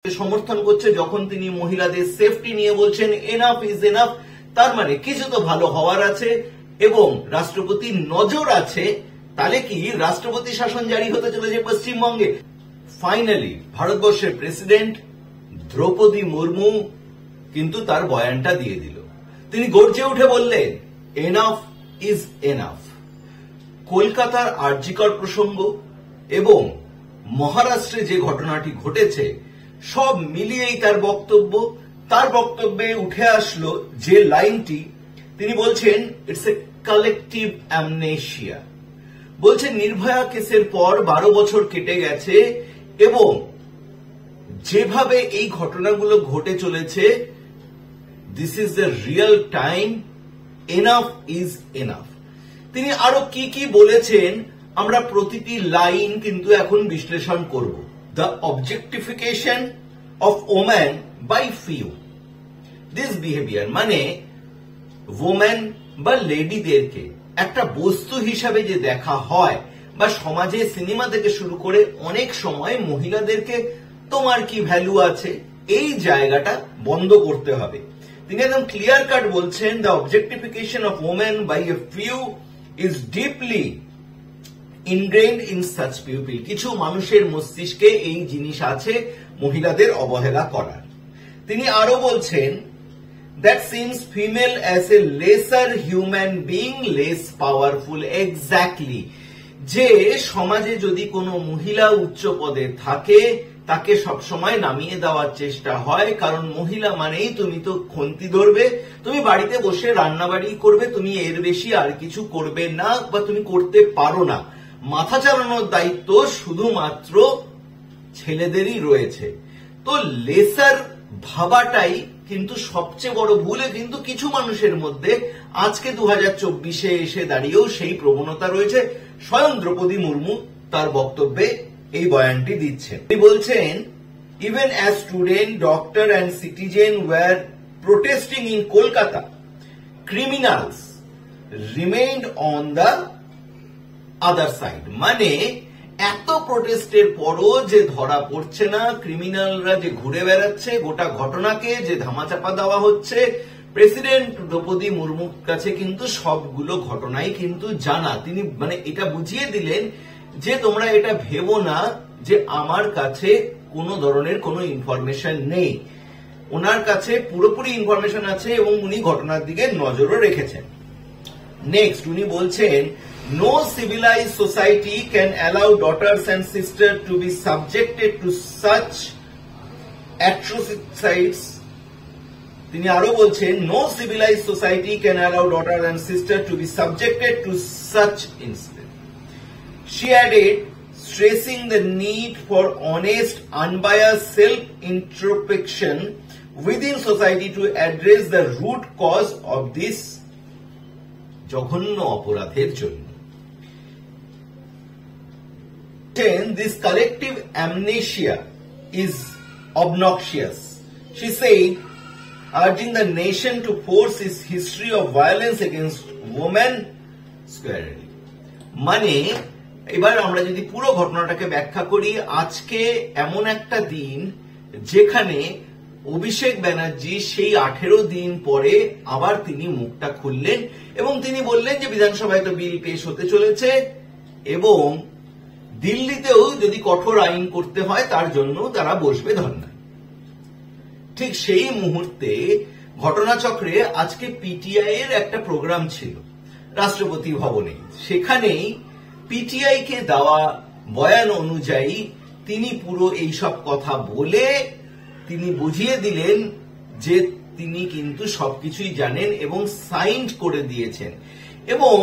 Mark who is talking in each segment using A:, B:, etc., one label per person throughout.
A: সমর্থন করছে যখন তিনি মহিলাদের সেফটি নিয়ে বলছেন এনাফ ইজ এনাফ, তার মানে কিছু তো ভালো হওয়ার আছে এবং রাষ্ট্রপতির নজর আছে। তাহলে কি রাষ্ট্রপতি শাসন জারি হতে চলেছে পশ্চিমবঙ্গে? ফাইনালি ভারতবর্ষের প্রেসিডেন্ট দ্রৌপদী মুর্মু কিন্তু তার বয়ানটা দিয়ে দিল। তিনি গর্জে উঠে বললেন এনাফ ইজ এনাফ। কলকাতার আরজিকর প্রসঙ্গ এবং মহারাষ্ট্রে যে ঘটনাটি ঘটেছে সব মিলিয়েই তার বক্তব্যে উঠে আসলো যে লাইনটি, তিনি বলছেন ইটস এ কালেকটিভ অ্যামনেশিয়া। বলছেন নির্ভয়া কেসের পর 12 বছর কেটে গেছে এবং যেভাবে এই ঘটনাগুলো ঘটে চলেছে, this is the real time, enough is enough. তিনি আরো কি কি বলেছেন আমরা প্রতিটি লাইন কিন্তু এখন বিশ্লেষণ করব। The objectification of woman by few, this behaviour মানে ওম্যান বা লেডিদেরকে একটা বস্তু হিসাবে যে দেখা হয় বা সমাজে সিনেমা থেকে শুরু করে অনেক সময় মহিলাদেরকে তোমার কি ভ্যালু আছে, এই জায়গাটা বন্ধ করতে হবে। তিনি একদম ক্লিয়ার কাট বলছেন the objectification of women by a few is deeply ingrained in such people. কিছু মানুষের মস্তিষ্কে এই জিনিস আছে মহিলাদের অবহেলা করার। তিনি আরো বলছেন that seems female as a lesser human being, less powerful. Exactly, যে সমাজে যদি কোনো মহিলা উচ্চ পদে থাকে তাকে সবসময় নামিয়ে দেওয়ার চেষ্টা হয়, কারণ মহিলা মানেই তুমি তো খন্তি ধরবে, তুমি বাড়িতে বসে রান্নাবাড়ি করবে, তুমি এর বেশি আর কিছু করবে না বা তুমি করতে পারো না। মাথা চালানোর দায়িত্ব শুধুমাত্র ছেলেদেরই রয়েছে। তো লেসার ভাবাটাই কিন্তু সবচেয়ে বড় ভুল। কিন্তু কিছু মানুষের মধ্যে আজকে 2024-এ এসে দাঁড়িয়েও সেই প্রবণতা রয়েছে। স্বয়ং দ্রৌপদী মুর্মু তার বক্তব্যে এই বয়ানটি দিচ্ছেন। তিনি বলছেন even as student, doctor and citizen were protesting in Kolkata, criminals remained on the other side. মানে এত প্রোটেস্টের পরও যে ধরা পড়ছে না, ক্রিমিনালরা যে ঘুরে বেড়াচ্ছে, গোটা ঘটনাকে যে ধামাচাপা দেওয়া হচ্ছে, প্রেসিডেন্ট দ্রৌপদী মুর্মুর কাছে কিন্তু সবগুলো ঘটনাই কিন্তু জানা। তিনি মানে এটা বুঝিয়ে দিলেন যে তোমরা এটা ভেবো না যে আমার কাছে কোনো ধরনের কোনো ইনফরমেশন নেই। ওনার কাছে পুরোপুরি ইনফরমেশন আছে এবং উনি ঘটনার দিকে নজরও রেখেছেন। নেক্সট উনি বলছেন no civilized society can allow daughters and sisters to be subjected to such atrocities. তিনি আরো বলছেন no civilized society can allow daughters and sisters to be subjected to such incidents. She added, stressing the need for honest, unbiased self-introspection within society to address the root cause of this জঘন্য অপরাধের জন্য। This collective amnesia is obnoxious, she said, urging the nation to force its history of violence against women squarely. মানে এবার আমরা যদি পুরো ঘটনাটাকে ব্যাখ্যা করি, আজকে এমন একটা দিন যেখানে অভিষেক ব্যানার্জি সেই 18 দিন পরে আবার তিনি মুখটা খুললেন এবং তিনি বললেন যে বিধানসভায় তো বিল পেশ হতে চলেছে এবং দিল্লিতেও যদি কঠোর আইন করতে হয় তার জন্য তারা বসবে ধর্ণা। ঠিক সেই মুহূর্তে ঘটনাচক্রে আজকে পিটিআই এর একটা প্রোগ্রাম ছিল রাষ্ট্রপতি ভবনে। সেখানেই পিটিআই কে দেওয়া বয়ান অনুযায়ী তিনি পুরো এইসব কথা বলে তিনি বুঝিয়ে দিলেন যে তিনি কিন্তু সবকিছুই জানেন এবং সাইন করে দিয়েছেন। এবং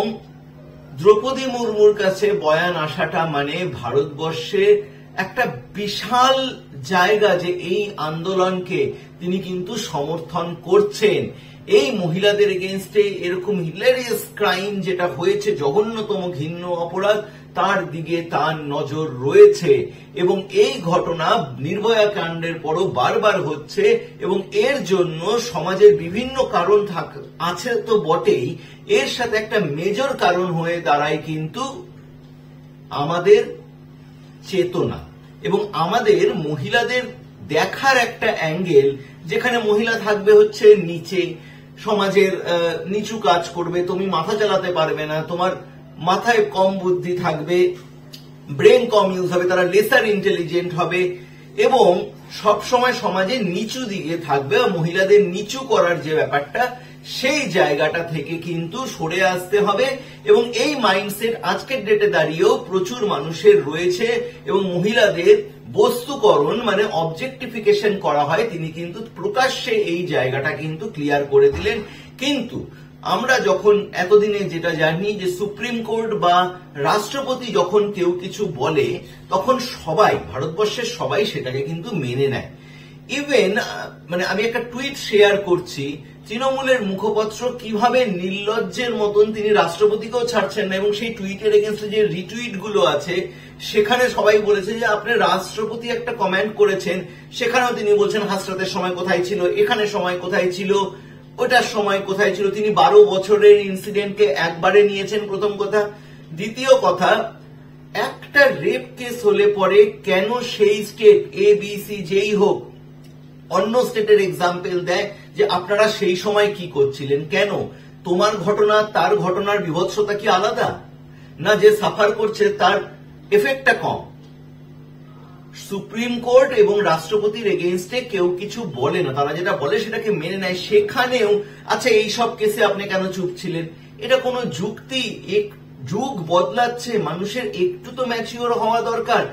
A: দ্রৌপদী মুর্মুর কাছে বয়ান আসাটা মানে ভারতবর্ষে একটা বিশাল জায়গা যে এই আন্দোলনকে তিনি কিন্তু সমর্থন করছেন। এই মহিলাদের এগেইনস্টে এরকম হিলারিয়াস ক্রাইম যেটা হয়েছে, জঘন্যতম ঘৃণ্য অপরাধ, তার দিকে তার নজর রয়েছে এবং এই ঘটনা নির্ভয়া কাণ্ডের পরও বারবার হচ্ছে এবং এর জন্য সমাজের বিভিন্ন কারণ আছে তো বটেই, এর সাথে একটা মেজর কারণ হয়ে দাঁড়ায় কিন্তু আমাদের চেতনা এবং আমাদের মহিলাদের দেখার একটা অ্যাঙ্গেল, যেখানে মহিলা থাকবে হচ্ছে নিচে, সমাজের নিচু কাজ করবে, তুমি মাথা চালাতে পারবে না, তোমার মাথায় কম বুদ্ধি থাকবে, ব্রেন কম ইউজ হবে, তারা লেসার ইন্টেলিজেন্ট হবে এবং সব সময় সমাজে নিচু দিকে থাকবে। মহিলাদের নিচু করার যে ব্যাপারটা, সেই জায়গাটা থেকে কিন্তু সরে আসতে হবে এবং এই মাইন্ডসেট আজকের ডেটে দাঁড়িয়েও প্রচুর মানুষের রয়েছে এবং মহিলাদের বস্তুকরণ মানে অবজেক্টিফিকেশন করা হয়। তিনি কিন্তু প্রকাশ্যে এই জায়গাটা কিন্তু ক্লিয়ার করে দিলেন। কিন্তু আমরা যখন এতদিনে যেটা জানি যে সুপ্রিম কোর্ট বা রাষ্ট্রপতি যখন কেউ কিছু বলে, তখন সবাই, ভারতবর্ষের সবাই সেটাকে কিন্তু মেনে নেয়। ইভেন মানে আমি একটা টুইট শেয়ার করছি, তৃণমূলের মুখপাত্র কিভাবে নির্লজ্জের মতন তিনি রাষ্ট্রপতিকেও ছাড়ছেন না এবং সেই টুইটের এগেনস্টে যে রিটুইট গুলো আছে সেখানে সবাই বলেছে যে আপনি রাষ্ট্রপতি একটা কমেন্ট করেছেন, সেখানেও তিনি বলছেন হাসরাতের সময় কোথায় ছিল, এখানে সময় কোথায় ছিল, ওটার সময় কোথায় ছিল। তিনি 12 বছরের ইনসিডেন্টকে একবারে নিয়েছেন, প্রথম কথা। দ্বিতীয় কথা, একটা রেপ কেস হলে পরে কেন সেই স্টেট ABC যেই হোক অন্য স্টেটের এক্সাম্পল দেয় যে আপনারা সেই সময় কি করছিলেন? কেন? তোমার ঘটনা তার ঘটনার বিভৎসতা কি আলাদা? না, যে সাফার করছে তার এফেক্টটা কম। সুপ্রিম কোর্ট এবং রাষ্ট্রপতির এগেইনস্টে কেউ কিছু বলে না, তারা যেটা বলে সেটাকে মেনে নেয়। সেখানেও আচ্ছা এই সব কেসে আপনি কেন চুপ ছিলেন? এটা কোনো যুক্তি? যুগ বদলাচ্ছে, মানুষের একটু তো ম্যাচিওর হওয়া দরকার।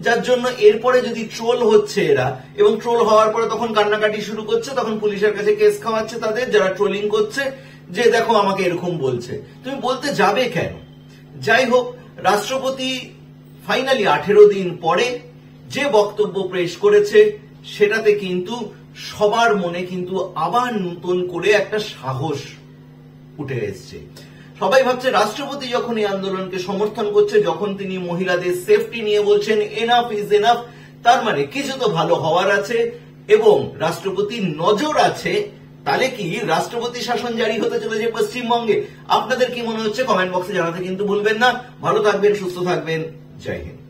A: যার জন্য এরপরে যদি ট্রোল হচ্ছে এরা, এবং ট্রোল হওয়ার পরে তখন কান্নাকাটি শুরু করছে, তখন পুলিশের কাছে কেস খাওয়াচ্ছে তাদের যারা ট্রোলিং করছে, যে দেখো আমাকে এরকম বলছে। তুমি বলতে যাবে কেন? যাই হোক, রাষ্ট্রপতি ফাইনালি 18 দিন পরে যে বক্তব্য পেশ করেছে সেটাতে কিন্তু সবার মনে কিন্তু আবার নতুন করে একটা সাহস উঠে এসছে। সবাই ভাবছে রাষ্ট্রপতি যখন এই আন্দোলনকে সমর্থন করছে, যখন তিনি মহিলাদের সেফটি নিয়ে বলছেন এনাফ ইজ এনাফ, তার মানে কিছু তো ভালো হওয়ার আছে এবং রাষ্ট্রপতির নজর আছে। তাহলে কি রাষ্ট্রপতি শাসন জারি হতে চলেছে পশ্চিমবঙ্গে? আপনাদের কি মনে হচ্ছে কমেন্ট বক্সে জানাতে কিন্তু ভুলবেন না। ভালো থাকবেন, সুস্থ থাকবেন, জয় হিন্দ।